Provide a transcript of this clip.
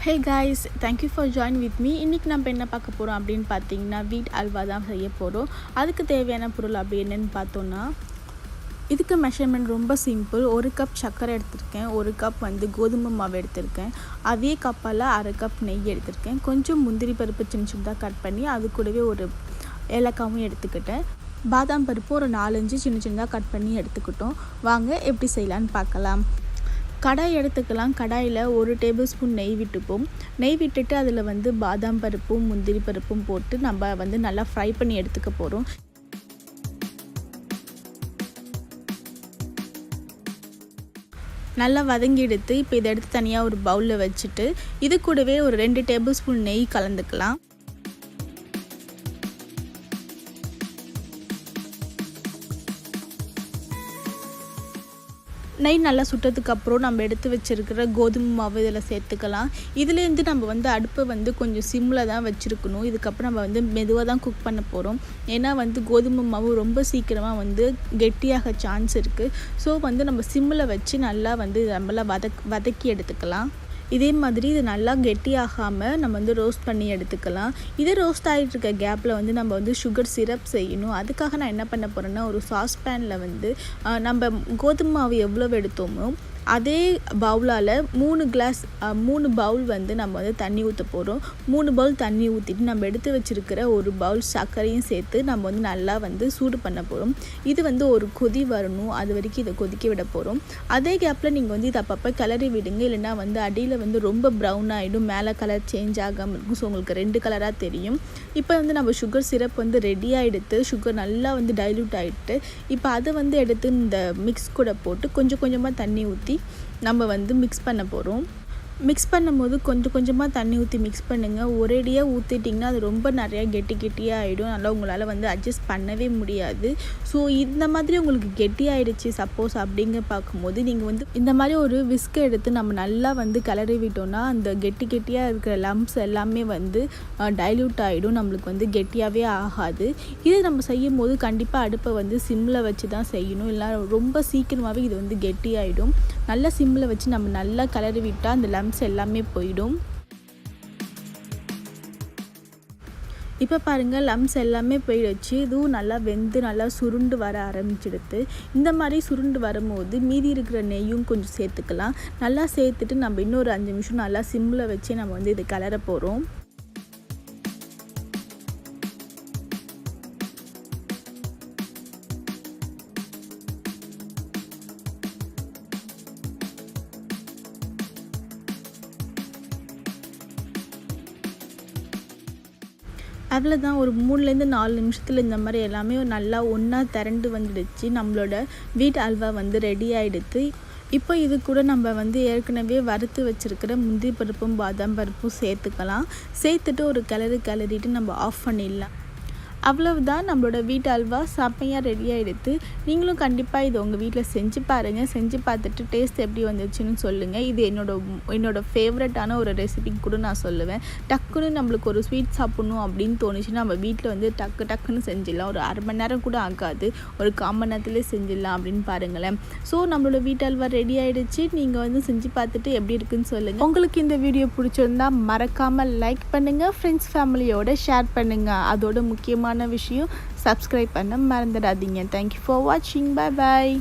Hey guys, thank you for joining with me. இன்னைக்கு நம்ம என்ன பார்க்க போறோம் அப்படின்னு பார்த்தீங்கன்னா வீட் அல்வா தான் செய்ய போறோம். அதுக்கு தேவையான பொருள் அப்படி என்னன்னு பார்த்தோம்னா இதுக்கு மெஷர்மெண்ட் ரொம்ப சிம்பிள். 1 கப் சர்க்கரை எடுத்திருக்கேன், 1 கப் கோதுமை மாவு எடுத்திருக்கேன், அதே கப்பால் 1/2 கப் நெய் எடுத்திருக்கேன், கொஞ்சம் முந்திரி பருப்பு சின்ன சின்னதாக கட் பண்ணி அது கூடவே ஒரு ஏலக்காவும் எடுத்துக்கிட்டேன், பாதாம் பருப்பு ஒரு 4-5 சின்ன சின்னதாக கட் பண்ணி எடுத்துக்கிட்டோம். வாங்க எப்படி செய்யலான்னு பார்க்கலாம். கடாய் எடுத்துக்கலாம். கடாயில் 1 டேபிள் ஸ்பூன் நெய் விட்டுப்போம். நெய் விட்டுட்டு அதில் பாதாம் பருப்பும் முந்திரி பருப்பும் போட்டு நம்ம நல்லா ஃப்ரை பண்ணி எடுத்துக்க போகிறோம். நல்லா வதங்கி எடுத்து இப்போ இதை எடுத்து தனியாக ஒரு பவுலில் வச்சுட்டு இது கூடவே ஒரு 2 டேபிள் ஸ்பூன் நெய் கலந்துக்கலாம். நெய் நல்லா சுட்டதுக்கப்புறம் நம்ம எடுத்து வச்சுருக்கிற கோதுமை மாவு இதில் சேர்த்துக்கலாம். இதுலேருந்து நம்ம அடுப்பை கொஞ்சம் சிம்மில் தான் வச்சுருக்கணும். இதுக்கப்புறம் நம்ம மெதுவாக தான் குக் பண்ண போகிறோம். ஏன்னா கோதுமை மாவு ரொம்ப சீக்கிரமாக கெட்டியாக சான்ஸ் இருக்குது. ஸோ நம்ம சிம்மில் வச்சு நல்லா நம்மள வதக்கி எடுத்துக்கலாம். இதே மாதிரி இது நல்லா கெட்டியாகாமல் நம்ம ரோஸ்ட் பண்ணி எடுத்துக்கலாம். இதே ரோஸ்ட் ஆகிட்டு இருக்க கேப்பில் நம்ம சுகர் சிரப் செய்யணும். அதுக்காக நான் என்ன பண்ண போகிறேன்னா ஒரு சாஸ்பேனில் நம்ம கோதுமை மாவு எவ்வளோ எடுத்தோமோ அதே பவுலால் 3 பவுல் நம்ம தண்ணி ஊற்ற போகிறோம். 3 பவுல் தண்ணி ஊற்றிட்டு நம்ம எடுத்து வச்சுருக்கிற ஒரு பவுல் சர்க்கரையும் சேர்த்து நம்ம நல்லா சூடு பண்ண போகிறோம். இது ஒரு கொதி வரணும், அது வரைக்கும் இதை கொதிக்க விட போகிறோம். அதே கேப்பில் நீங்கள் இதை அப்பப்போ கிளறி விடுங்க, இல்லைன்னா அடியில் ரொம்ப ப்ரௌன் ஆகிடும், மேலே கலர் சேஞ்ச் ஆகாமல் இருக்கும். ஸோ உங்களுக்கு 2 கலராக தெரியும். இப்போ நம்ம சுகர் சிரப் ரெடியாக எடுத்து சுகர் நல்லா டைல்யூட் ஆகிட்டு இப்போ அதை எடுத்து இந்த மிக்ஸ் கூட போட்டு கொஞ்சம் கொஞ்சமாக தண்ணி ஊற்றி நம்ம மிக்ஸ் பண்ண போகிறோம். மிக்ஸ் பண்ணும்போது கொஞ்சம் கொஞ்சமாக தண்ணி ஊற்றி மிக்ஸ் பண்ணுங்கள். ஒரேடியாக ஊற்றிட்டிங்கன்னா அது ரொம்ப நிறையா கெட்டியாக ஆகிடும். நல்லா உங்களால் அட்ஜஸ்ட் பண்ணவே முடியாது. ஸோ இந்த மாதிரி உங்களுக்கு கெட்டியாகிடுச்சு சப்போஸ் அப்படிங்க பார்க்கும்போது நீங்கள் இந்த மாதிரி ஒரு விஸ்கை எடுத்து நம்ம நல்லா கிளறி விட்டோம்னா அந்த கெட்டியாக இருக்கிற லம்ப்ஸ் எல்லாமே டைல்யூட் ஆகிடும், நம்மளுக்கு கெட்டியாகவே ஆகாது. இது நம்ம செய்யும் போது கண்டிப்பாக அடுப்பை சிம்மில் வச்சு தான் செய்யணும், இல்லை ரொம்ப சீக்கிரமாகவே இது கெட்டியாகிடும். நல்லா சிம்மில் வச்சு நம்ம நல்லா கிளறி விட்டால் அந்த லம்ப்ஸ் எல்லாமே போயிடும். இப்போ பாருங்கள், லம்ஸ் எல்லாமே போயிடுச்சு. இதுவும் நல்லா வெந்து நல்லா சுருண்டு வர ஆரம்பிச்சிடுது. இந்த மாதிரி சுருண்டு வரும்போது மீதி இருக்கிற நெய்யும் கொஞ்சம் சேர்த்துக்கலாம். நல்லா சேர்த்துட்டு நம்ம இன்னொரு 5 நிமிஷம் நல்லா சிம்மில் வச்சு நம்ம இது கிளற போகிறோம். அவ்வளோதான், ஒரு 3-4 நிமிஷத்தில் இந்த மாதிரி எல்லாமே நல்லா ஒன்றா திரண்டு வந்துடுச்சு. நம்மளோட வீட் அல்வா ரெடி ஆகிடுது. இப்போ இது கூட நம்ம ஏற்கனவே வறுத்து வச்சுருக்கிற முந்திரி பருப்பும் பாதாம் பருப்பும் சேர்த்துக்கலாம். சேர்த்துட்டு ஒரு கிளறிட்டு நம்ம ஆஃப் பண்ணிடலாம். அவ்வளவுதான், நம்மளோட வீட்டு அல்வா செம்மையாக ரெடி ஆகிடுது. நீங்களும் கண்டிப்பாக இது உங்கள் வீட்டில் செஞ்சு பாருங்கள். செஞ்சு பார்த்துட்டு டேஸ்ட் எப்படி வந்துச்சுன்னு சொல்லுங்கள். இது என்னோட ஃபேவரட்டான ஒரு ரெசிபிக்கு கூட நான் சொல்லுவேன். டக்குன்னு நம்மளுக்கு ஒரு ஸ்வீட் சாப்பிட்ணும் அப்படின்னு தோணுச்சுன்னா நம்ம வீட்டில் டக்குன்னு செஞ்சிடலாம். ஒரு 1/2 மணி நேரம் கூட ஆகாது, ஒரு 1/4 மணி நேரத்துலேயே செஞ்சிடலாம் அப்படின்னு பாருங்களேன். ஸோ நம்மளோட வீட்டு அல்வா ரெடி ஆகிடுச்சு. நீங்கள் செஞ்சு பார்த்துட்டு எப்படி இருக்குன்னு சொல்லுங்கள். உங்களுக்கு இந்த வீடியோ பிடிச்சிருந்தா மறக்காமல் லைக் பண்ணுங்கள், ஃப்ரெண்ட்ஸ் ஃபேமிலியோட ஷேர் பண்ணுங்கள். அதோட முக்கியமான விஷயம் சப்ஸ்கிரைப் பண்ண மறந்துடாதீங்க. தேங்க்யூ ஃபார் வாட்சிங். Bye bye.